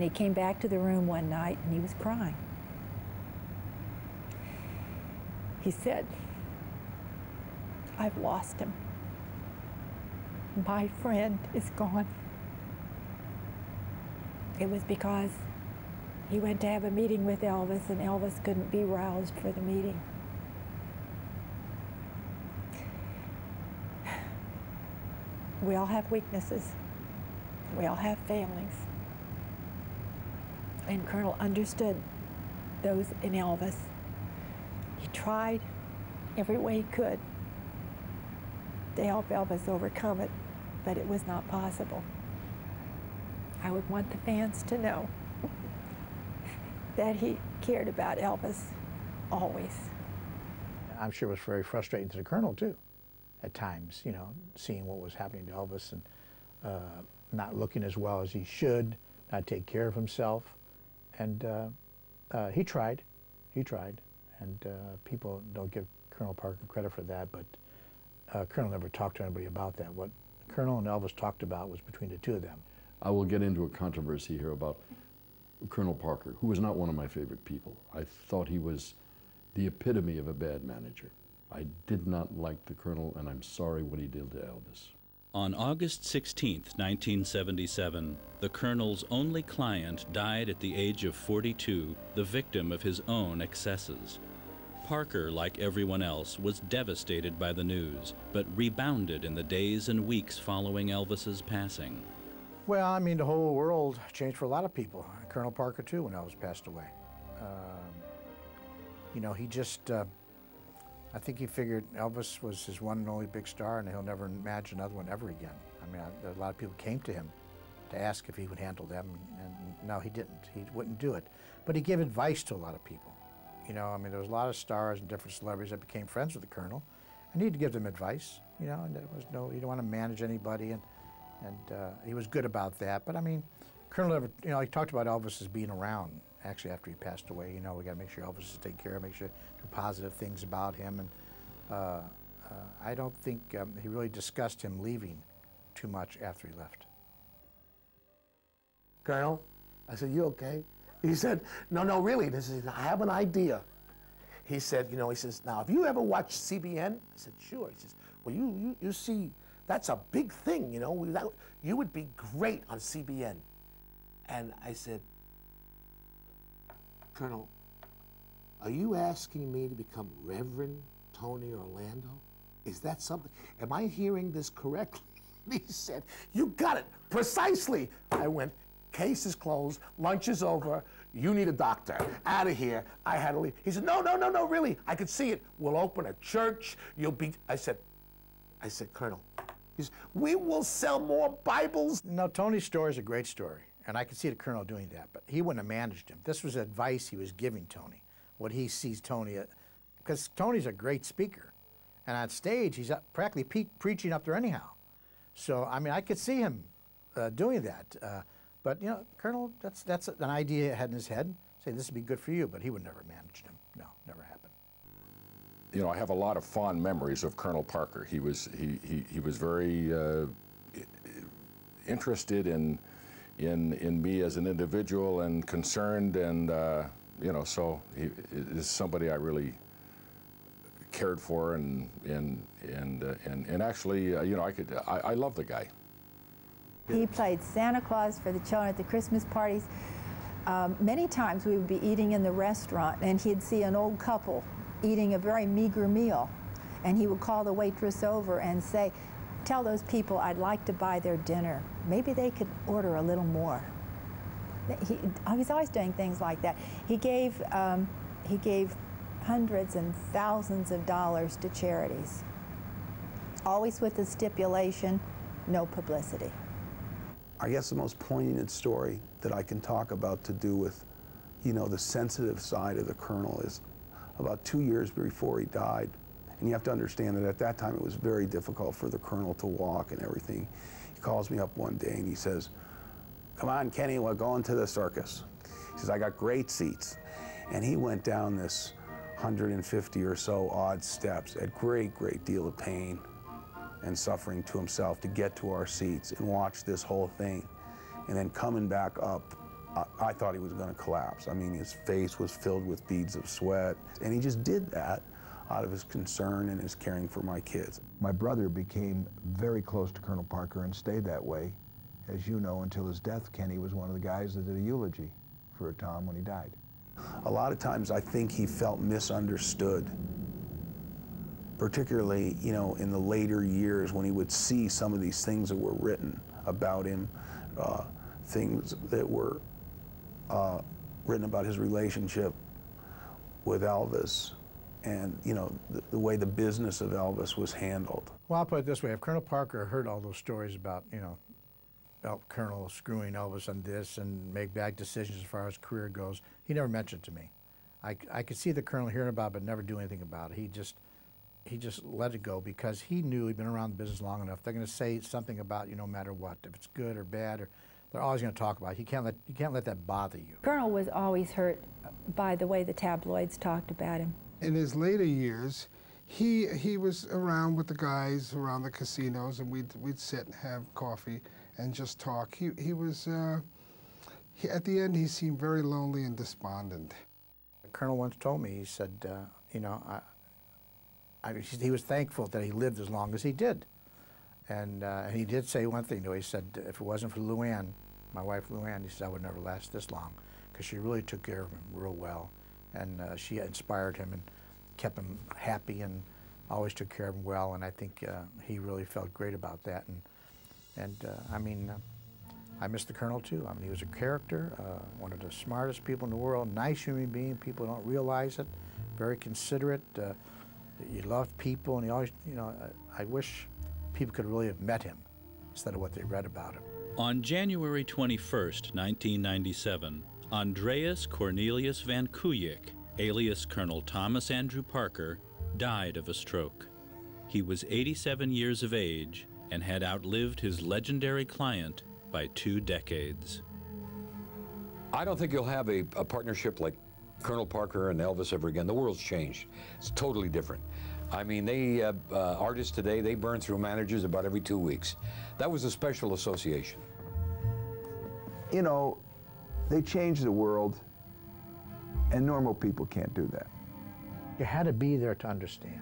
he came back to the room one night and he was crying. He said, "I've lost him. My friend is gone." It was because he went to have a meeting with Elvis and Elvis couldn't be roused for the meeting. We all have weaknesses. We all have failings. And Colonel understood those in Elvis. He tried every way he could to help Elvis overcome it, but it was not possible. I would want the fans to know that he cared about Elvis always. I'm sure it was very frustrating to the Colonel too, at times, you know, seeing what was happening to Elvis and not looking as well as he should, not take care of himself. And he tried, and people don't give Colonel Parker credit for that, but Colonel never talked to anybody about that. What Colonel and Elvis talked about was between the two of them. I will get into a controversy here about Colonel Parker, who was not one of my favorite people. I thought he was the epitome of a bad manager. I did not like the Colonel, and I'm sorry what he did to Elvis. On August 16, 1977, the Colonel's only client died at the age of 42, the victim of his own excesses. Parker, like everyone else, was devastated by the news, but rebounded in the days and weeks following Elvis's passing. Well, I mean, the whole world changed for a lot of people. Colonel Parker, too, when Elvis passed away. You know, he just, I think he figured Elvis was his one and only big star, and he'll never imagine another one ever again. I mean, a lot of people came to him to ask if he would handle them, and no, he didn't. He wouldn't do it. But he gave advice to a lot of people. You know, I mean, there was a lot of stars and different celebrities that became friends with the Colonel, and he had to give them advice, you know, and there was no, you don't want to manage anybody, and he was good about that. But I mean, Colonel never, you know, he talked about Elvis as being around, actually, after he passed away. You know, we got to make sure Elvis is taken care of, make sure do positive things about him, and I don't think he really discussed him leaving too much after he left. Colonel, I said, "You okay?" He said, no, really. This is, I have an idea. He said, you know, he says, "Now, have you ever watched CBN?" I said, "Sure." He says, "Well, you see, that's a big thing, you know. You would be great on CBN." And I said, "Colonel, are you asking me to become Reverend Tony Orlando? Is that something? Am I hearing this correctly?" He said, "You got it, precisely." I went, "Case is closed, lunch is over, you need a doctor, out of here, I had to leave." He said, no, really, I could see it. We'll open a church, you'll be," I said, "Colonel," he said, "we will sell more Bibles." No, Tony's story is a great story, and I could see the Colonel doing that, but he wouldn't have managed him. This was advice he was giving Tony, what he sees Tony, because Tony's a great speaker, and on stage, he's practically preaching up there anyhow. So, I mean, I could see him doing that. But, you know, Colonel, that's an idea he had in his head, say this would be good for you, but he would never manage him. No, never happened. You know, I have a lot of fond memories of Colonel Parker. He was very interested in me as an individual and concerned, and you know, so he is somebody I really cared for, and actually, you know, I love the guy. He played Santa Claus for the children at the Christmas parties. Many times we would be eating in the restaurant and he'd see an old couple eating a very meager meal, and he would call the waitress over and say, "Tell those people I'd like to buy their dinner. Maybe they could order a little more." He was always doing things like that. He gave hundreds and thousands of dollars to charities, always with the stipulation, no publicity. I guess the most poignant story that I can talk about to do with, you know, the sensitive side of the Colonel is about 2 years before he died. And you have to understand that at that time it was very difficult for the Colonel to walk and everything. He calls me up one day and he says, "Come on, Kenny, we're going to the circus." He says, "I got great seats." And he went down this 150 or so odd steps at great deal of pain and suffering to himself to get to our seats and watch this whole thing. And then coming back up I thought he was going to collapse. I mean, his face was filled with beads of sweat, and he just did that out of his concern and his caring for my kids. My brother became very close to Colonel Parker and stayed that way, as you know, until his death. Kenny was one of the guys that did a eulogy for Tom when he died. A lot of times I think he felt misunderstood, particularly, you know, in the later years when he would see some of these things that were written about him, things that were written about his relationship with Elvis, and, you know, the way the business of Elvis was handled. Well, I'll put it this way. If Colonel Parker heard all those stories about, you know, Colonel screwing Elvis on this and make bad decisions as far as career goes, he never mentioned it to me. I could see the Colonel hearing about it but never do anything about it. He just let it go because he knew he'd been around the business long enough. They're going to say something about you no matter what. If it's good or bad, or they're always going to talk about it. You can't let that bother you. Colonel was always hurt by the way the tabloids talked about him. In his later years, he was around with the guys around the casinos, and we'd sit and have coffee and just talk. He was at the end he seemed very lonely and despondent. The Colonel once told me, he said, you know, he was thankful that he lived as long as he did, and he did say one thing though. He said, if it wasn't for Luann, my wife Luann, he said I would never last this long, because she really took care of him real well, and she inspired him and kept him happy and always took care of him well, and I think he really felt great about that. And I mean, I miss the Colonel too. I mean, he was a character, one of the smartest people in the world, nice human being. People don't realize it. Very considerate. He loved people, and he always, you know, I wish people could really have met him instead of what they read about him. On January 21st, 1997, Andreas Cornelius Van Kuyik, alias Colonel Thomas Andrew Parker, died of a stroke. He was 87 years of age and had outlived his legendary client by 2 decades. I don't think you'll have a partnership like Colonel Parker and Elvis ever again. The world's changed. It's totally different. I mean, artists today, they burn through managers about every 2 weeks. That was a special association. You know, they changed the world, and normal people can't do that. You had to be there to understand.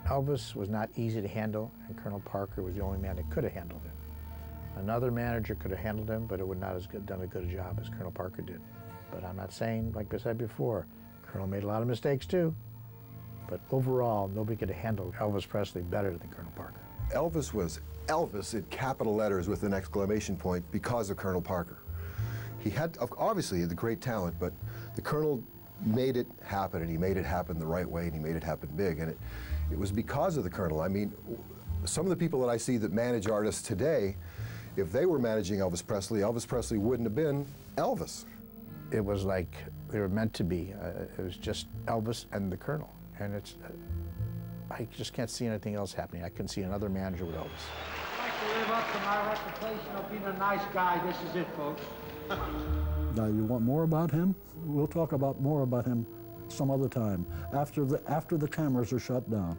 Elvis was not easy to handle, and Colonel Parker was the only man that could have handled him. Another manager could have handled him, but it would not have done a good job as Colonel Parker did. But I'm not saying, like I said before, Colonel made a lot of mistakes too. But overall, nobody could have handled Elvis Presley better than Colonel Parker. Elvis was Elvis in capital letters with an exclamation point because of Colonel Parker. He had, obviously, the great talent, but the Colonel made it happen, and he made it happen the right way, and he made it happen big. And it was because of the Colonel. I mean, some of the people that I see that manage artists today, if they were managing Elvis Presley wouldn't have been Elvis. It was like they were meant to be. It was just Elvis and the Colonel. And it's, I just can't see anything else happening. I couldn't see another manager with Elvis. I'd like to live up to my reputation of being a nice guy. This is it, folks. Now, you want more about him? We'll talk about more about him some other time, after the cameras are shut down.